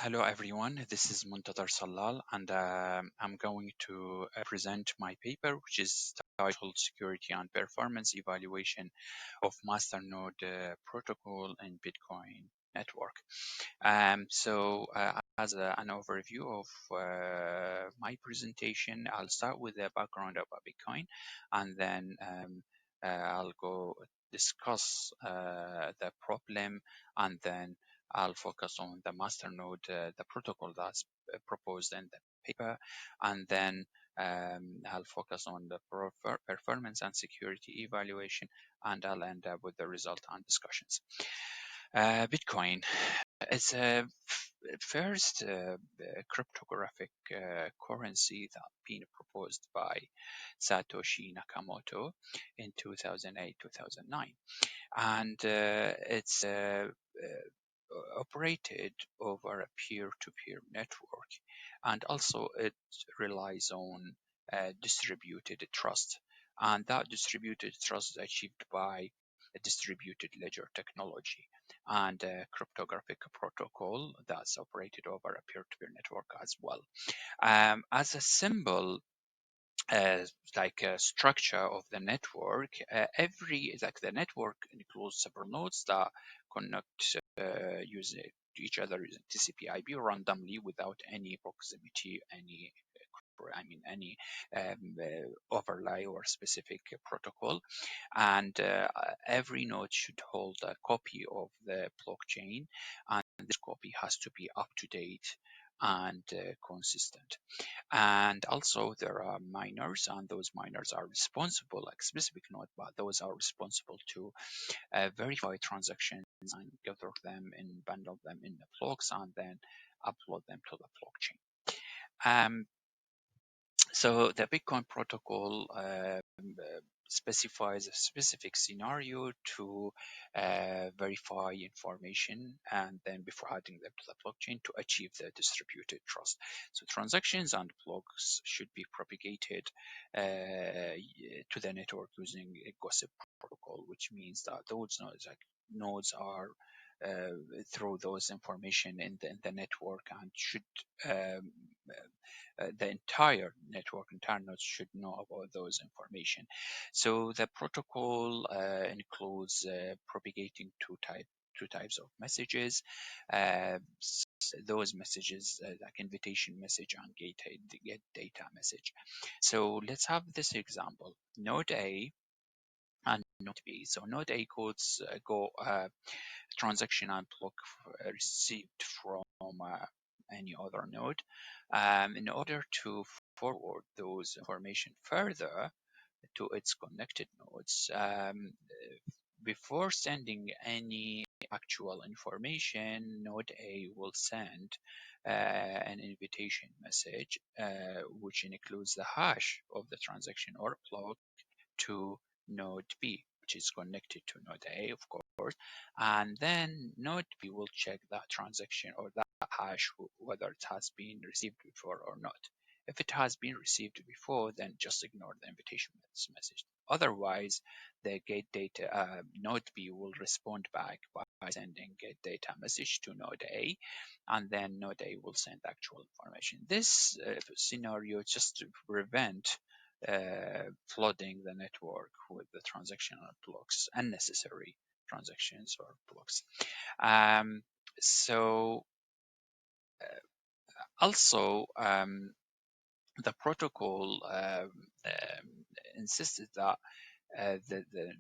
Hello everyone, this is Muntadher Sallal and I'm going to present my paper which is titled Security and Performance Evaluation of Masternode Protocol in Bitcoin Network. As an overview of my presentation, I'll start with the background of Bitcoin and then I'll go discuss the problem and then I'll focus on the masternode, the protocol that's proposed in the paper, and then I'll focus on the performance and security evaluation, and I'll end up with the result and discussions. Bitcoin is a first cryptographic currency that been proposed by Satoshi Nakamoto in 2008-2009, and it's operated over a peer-to-peer network, and also it relies on distributed trust, and that distributed trust is achieved by a distributed ledger technology and a cryptographic protocol that's operated over a peer-to-peer network as well. As a symbol, like a structure of the network, the network includes several nodes that connect using each other using TCP/IP randomly without any proximity, any overlay or specific protocol, and every node should hold a copy of the blockchain, and this copy has to be up to date and consistent. And also there are miners, and those miners are responsible, like specific node, but those are responsible to verify transactions and gather them and bundle them in the blocks and then upload them to the blockchain. So the Bitcoin protocol specifies a specific scenario to verify information and then before adding them to the blockchain to achieve the distributed trust. So transactions and blocks should be propagated to the network using a gossip protocol, which means that those nodes are throw those information in the network and should the entire nodes should know about those information. So the protocol includes propagating two types of messages. Those messages like invitation message and get data message. So let's have this example: node A and node B. So node A codes go transaction and block received from any other node. In order to forward those information further to its connected nodes, before sending any actual information, node A will send an invitation message, which includes the hash of the transaction or block to node B, which is connected to node A, of course, and then node B will check that transaction or that hash whether it has been received before or not. If it has been received before, then just ignore the invitation message. Otherwise, the get data node B will respond back by sending get data message to node A, and then node A will send actual information. This scenario just to prevent flooding the network with the transactional blocks, unnecessary transactions or blocks. So also the protocol insisted that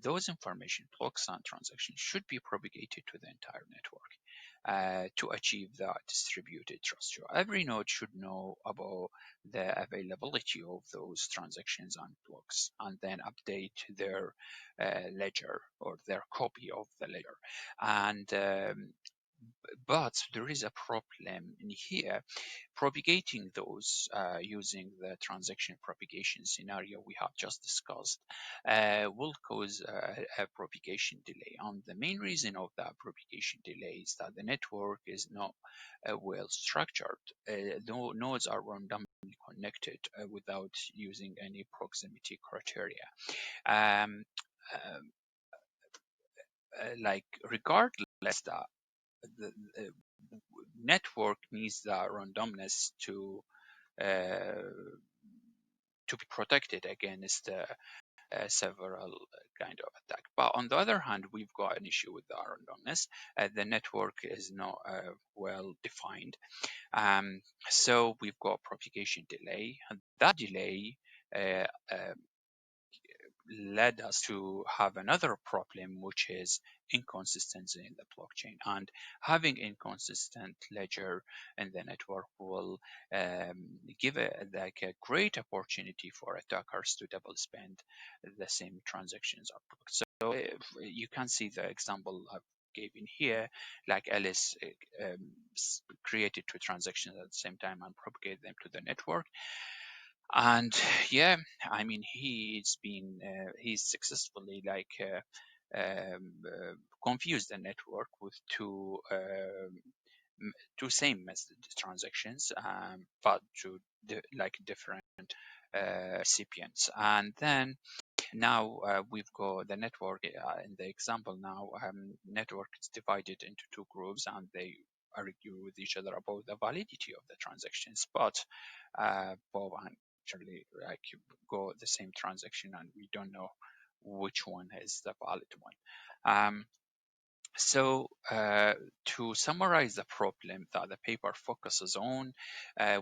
those information blocks and transactions should be propagated to the entire network to achieve that distributed trust. So every node should know about the availability of those transactions and blocks and then update their ledger or their copy of the ledger. And but there is a problem in here. Propagating those using the transaction propagation scenario we have just discussed will cause a propagation delay. And the main reason of that propagation delay is that the network is not well structured. Nodes are randomly connected without using any proximity criteria. Um, like regardless that the, network needs the randomness uh, to be protected against several kind of attack. But on the other hand, we've got an issue with the randomness. The network is not well defined. Um, so we've got propagation delay. And that delay uh, uh, led us to have another problem, which is inconsistency in the blockchain. And having inconsistent ledger in the network will give a great opportunity for attackers to double spend the same transactions are blocked. So if you can see the example I've given here, like Alice created two transactions at the same time and propagated them to the network. And yeah, I mean, he's successfully confused the network with two same message transactions, but to different recipients. And then now we've got the network in the example. Now network is divided into two groups, and they argue with each other about the validity of the transactions. But Bob actually go the same transaction, and we don't know which one is the valid one. So to summarize the problem that the paper focuses on,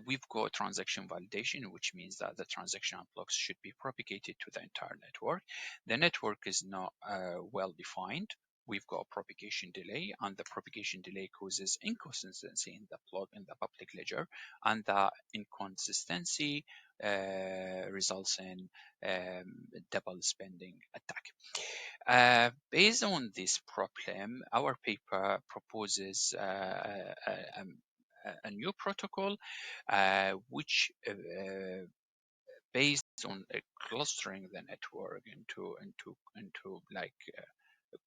we've got transaction validation, which means that the transaction blocks should be propagated to the entire network. The network is not well defined. We've got propagation delay, and the propagation delay causes inconsistency in the block in the public ledger, and the inconsistency results in double spending attack. Based on this problem, our paper proposes a new protocol which based on clustering the network into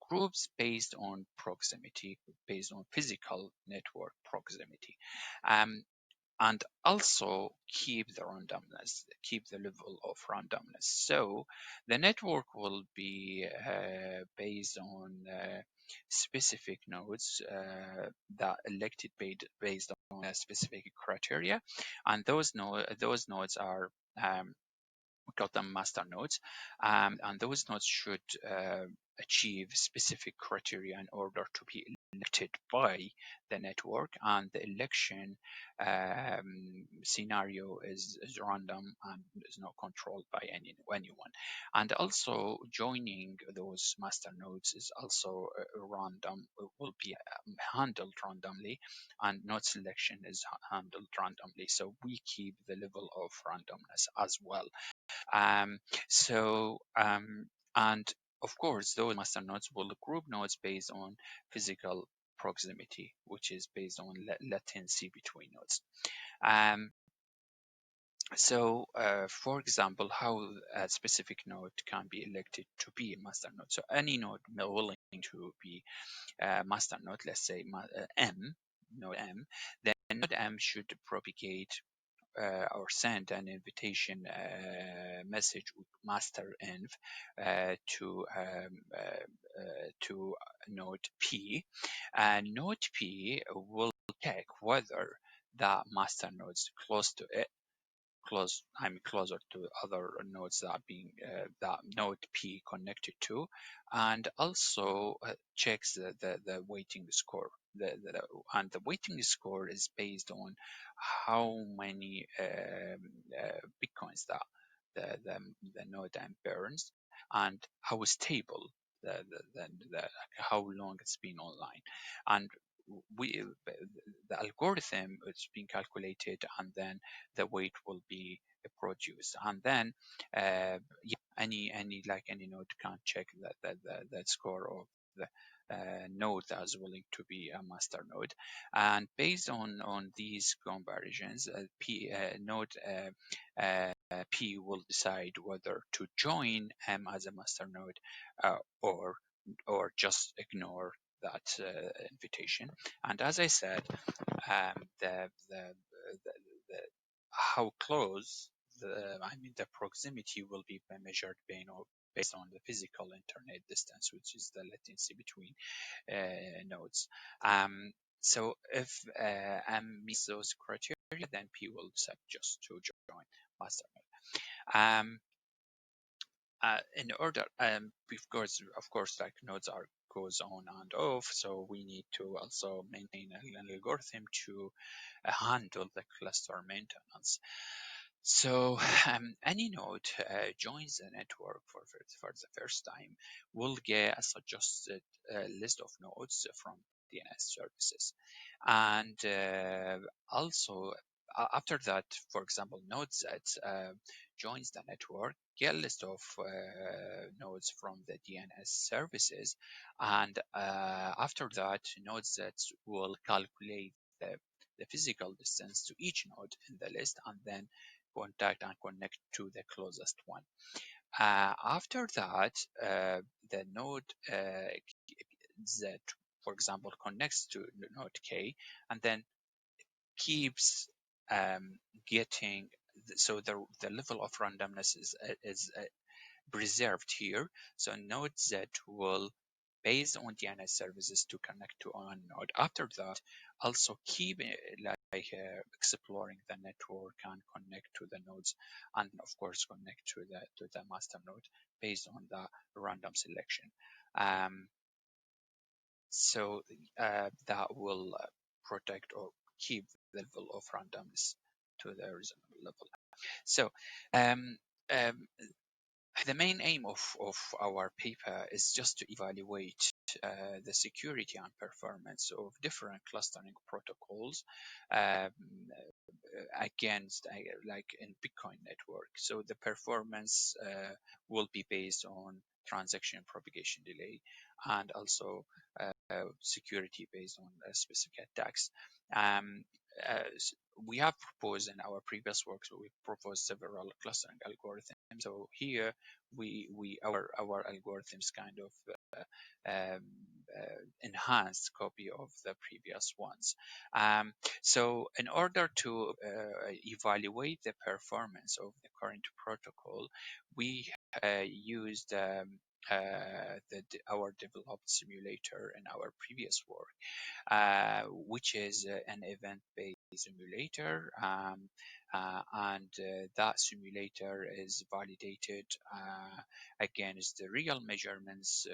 groups based on proximity, based on physical network proximity. Um, and also keep the randomness, keep the level of randomness. So the network will be based on specific nodes that elected based on a specific criteria, and those nodes are we call them master nodes, and those nodes should achieve specific criteria in order to be elected by the network, and the election scenario is random and is not controlled by anyone. And also joining those master nodes is also random, will be handled randomly, and node selection is handled randomly. So we keep the level of randomness as well. um, and of course, those master nodes will group nodes based on physical proximity, which is based on latency between nodes. Um, for example, how a specific node can be elected to be a master node. So any node willing to be a master node, let's say M, node M, then node M should propagate or send an invitation message with master env to node P, and node P will check whether the master nodes close to it closer to other nodes that node P connected to, and also checks the weighting score. And the weighting score is based on how many bitcoins that the, the node M burns, and how stable the how long it's been online. And we the algorithm is being calculated, and then the weight will be produced, and then yeah, any node can check that score of the node that is willing to be a master node. And based on these comparisons, node P will decide whether to join M as a master node, or just ignore that invitation. And as I said, the how close the proximity will be measured based on the physical internet distance, which is the latency between nodes. So if M meets those criteria, then P will decide just to join mastermind. In order, of course, like nodes are goes on and off, so we need to also maintain an algorithm to handle the cluster maintenance. So any node joins the network for the first time will get a suggested list of nodes from DNS services. And also, after that, for example, node Z joins the network, get a list of nodes from the DNS services. And after that, node Z will calculate the physical distance to each node in the list and then contact and connect to the closest one. After that, the node Z, for example, connects to node K and then keeps getting, so the level of randomness is preserved here. So node Z will, based on DNS services, to connect to one node. After that, also keep exploring the network and connect to the nodes, and of course connect to the master node based on the random selection. Um, so that will protect or keep the level of randomness to the reasonable level. So um, um, the main aim of our paper is just to evaluate the security and performance of different clustering protocols um, against like in Bitcoin network. So the performance will be based on transaction propagation delay and also security based on specific attacks. Um, uh, we have proposed in our previous work, so we proposed several clustering algorithms. So here our algorithms kind of enhanced copy of the previous ones. So in order to evaluate the performance of the current protocol, we used our developed simulator in our previous work, which is an event-based simulator. And that simulator is validated against the real measurements,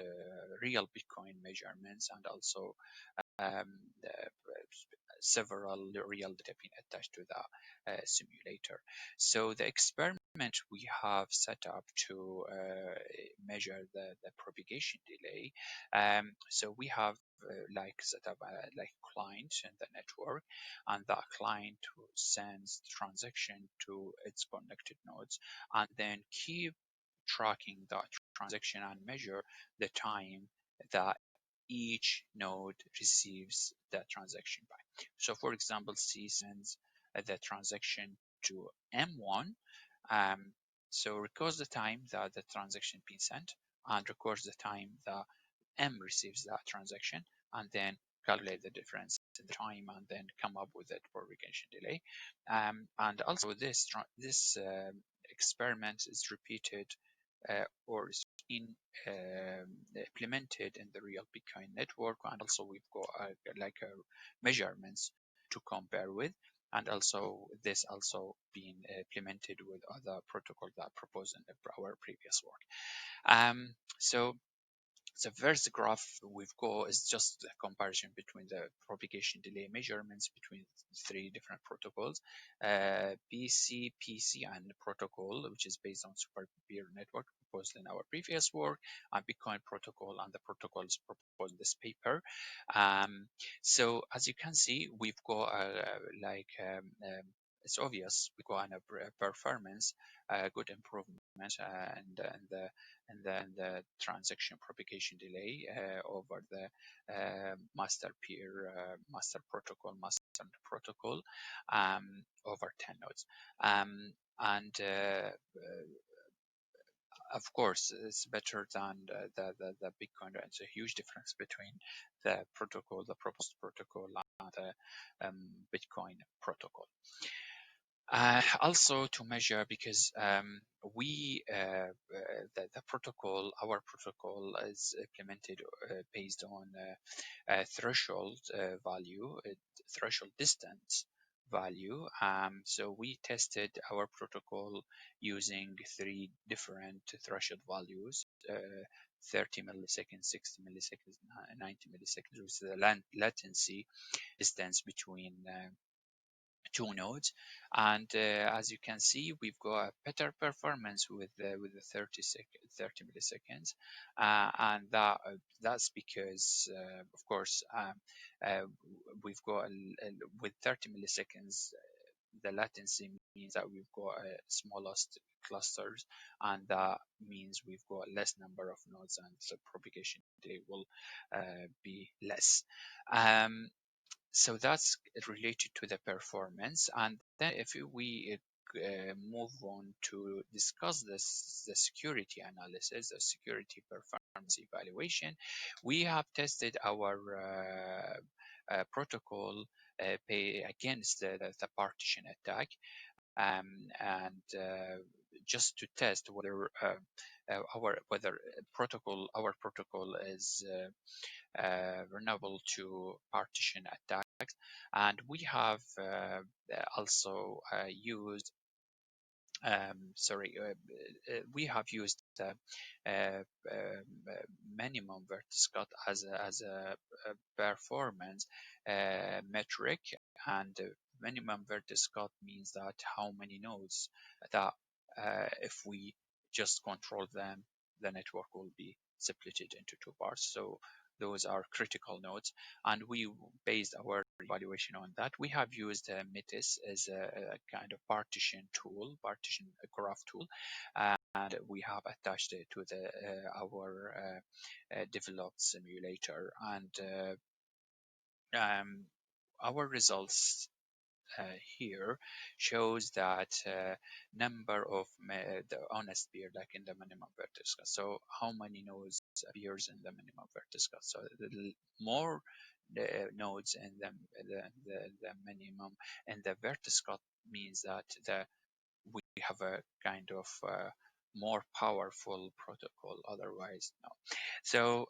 real Bitcoin measurements, and also the, several real data being attached to the simulator. So the experiment we have set up to measure the propagation delay. So we have like set up a like client in the network, and that client sends transaction to its connected nodes, and then keep tracking that transaction and measure the time that each node receives the transaction by. So for example, C sends the transaction to M1. Um, so records the time that the transaction been sent and records the time that M receives that transaction, and then calculate the difference in the time and then come up with that propagation delay. And also this experiment is repeated or is being implemented in the real Bitcoin network, and also we've got measurements to compare with, and also this also being implemented with other protocols that are proposed in our previous work. So the first graph we've got is just a comparison between the propagation delay measurements between three different protocols, BC, PC, and protocol, which is based on super peer network proposed in our previous work, and Bitcoin protocol and the protocols proposed in this paper. So as you can see, we've got it's obvious we got a performance, good improvement, and the transaction propagation delay over the master protocol over 10 nodes. And of course, it's better than the Bitcoin. It's a huge difference between the protocol, the proposed protocol, and the Bitcoin protocol. Also to measure, because the protocol, our protocol is implemented based on a threshold value, a threshold distance value. So we tested our protocol using three different threshold values, 30 milliseconds, 60 milliseconds, 90 milliseconds, with the latency distance between two nodes. And as you can see, we've got a better performance with the 30 milliseconds, and that's because of course uh, we've got with 30 milliseconds, the latency means that we've got smallest clusters, and that means we've got less number of nodes, and the propagation delay will be less. um, so that's related to the performance. And then if we move on to discuss the security analysis, the security performance evaluation, we have tested our protocol against the partition attack, and just to test whether our protocol is vulnerable to partition attacks. And we have also used we have used minimum vertex cut as a performance metric. And minimum vertex cut means that how many nodes that if we just control them, the network will be split into two parts. So those are critical nodes, and we based our evaluation on that. We have used Metis as a kind of partition graph tool, and we have attached it to our developed simulator. And our results here shows that number of the honest peer, like in the minimum vertex cut. So how many nodes appears in the minimum vertex cut? So the more nodes in the minimum and the vertex cut means that we have a kind of more powerful protocol. Otherwise, no. So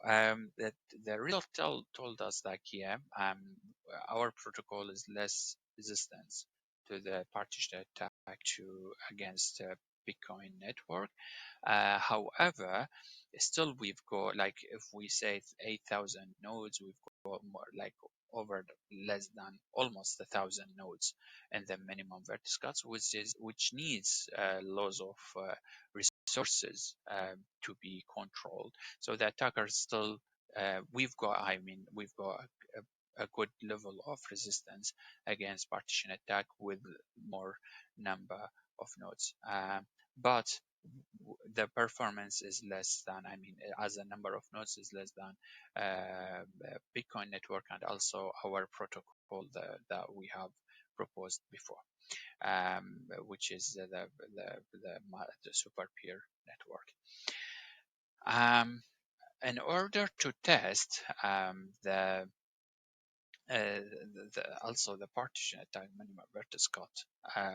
that the result told us that yeah, our protocol is less resistance to the partition attack against Bitcoin network. However, still we've got, like, if we say 8,000 nodes, we've got more like over less than almost 1,000 nodes in the minimum vertex cuts, which needs lots of resources to be controlled. So the attackers still we've got a good level of resistance against partition attack with more number of nodes. But the performance is less than, as a number of nodes is less than Bitcoin network, and also our protocol that we have proposed before, which is the super peer network. In order to test also the partition attack minimum vertex cut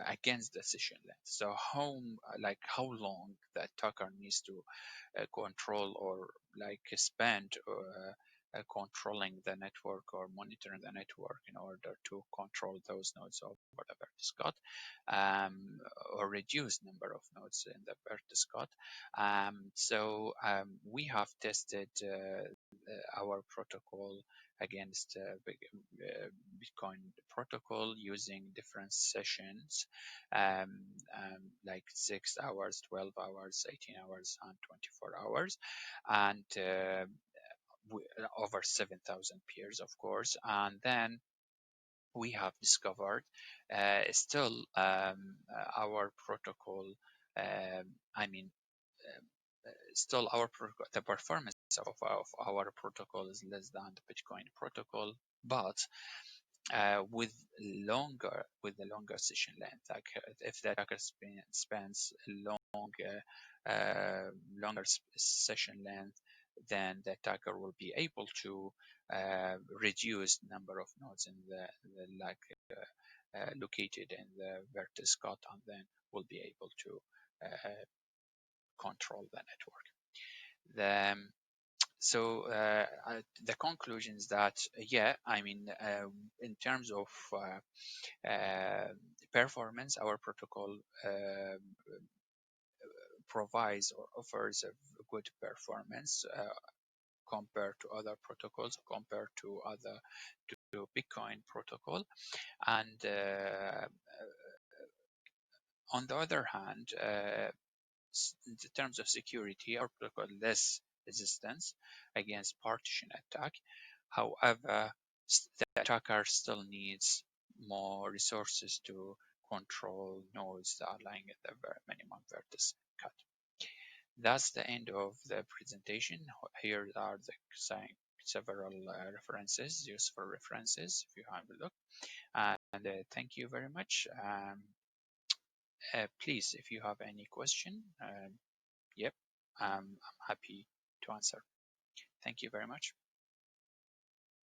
against the session length. So how long the attacker needs to control or spend controlling the network or monitoring the network in order to control those nodes of the vertex cut, or reduce number of nodes in the vertex cut. We have tested our protocol against Bitcoin protocol using different sessions, like 6 hours, 12 hours, 18 hours, and 24 hours, and over 7,000 peers, of course. And then we have discovered still our protocol, I mean, still the performance of our protocol is less than the Bitcoin protocol, but with the longer session length. Like if the attacker spends longer session length, then the attacker will be able to reduced number of nodes in located in the vertex cut, and then we'll be able to control the network. The conclusion is that, yeah, I mean, in terms of performance, our protocol provides or offers a good performance compared to other protocols, compared to Bitcoin protocol. And on the other hand, in terms of security, our protocol less resistance against partition attack. However, the attacker still needs more resources to control nodes that are lying at the minimum vertex cut. That's the end of the presentation. Here are the several references, useful references, if you have a look. And thank you very much. Please, if you have any question, yep, I'm happy to answer. Thank you very much.